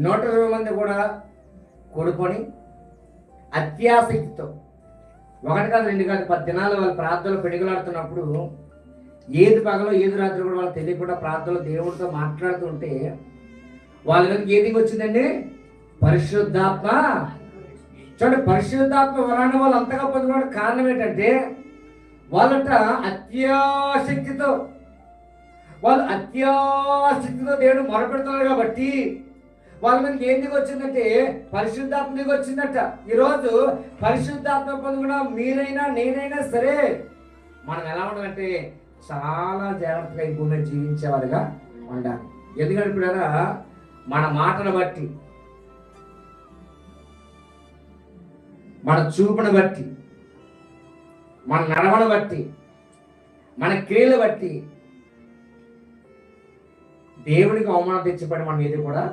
120 మంది కూడా కూడుకొని అత్యాసక్తితో, ఒకటి కాదు రెండు కాదు 10 దినాలు వాళ్ళు ప్రార్థనలు పెడుగులాడుతున్నప్పుడు, ఏది పగలో ఏది రాత్రి కూడా వాళ్ళు తెలియకుండా ప్రార్థనలు దేవుడితో మాట్లాడుతుంటే వాళ్ళ మీదకి ఏది వచ్చిందండి? పరిశుద్ధాత్మ. చూడండి, పరిశుద్ధాత్మ వలన వాళ్ళు అంతగా పొందుకోవడానికి కారణం ఏంటంటే వాళ్ళంట అత్యాసక్తితో దేవుడు మొరపెడుతున్నారు కాబట్టి వాళ్ళ మీదకి ఏం దిగి వచ్చిందంటే పరిశుద్ధాత్మ దిగి వచ్చిందట. ఈరోజు పరిశుద్ధాత్మ పొందుకున్న మీరైనా నేనైనా సరే మనం ఎలా ఉండాలంటే చాలా జాగ్రత్తగా ఈ భూమిని జీవించేవారుగా ఉండాలి. ఎందుకంటే ఇప్పుడు మన మాటను బట్టి, మన చూపును బట్టి, మన నడవను బట్టి, మన క్రియలు బట్టి దేవునికి అవమానం తెచ్చిపడి మనం ఏది కూడా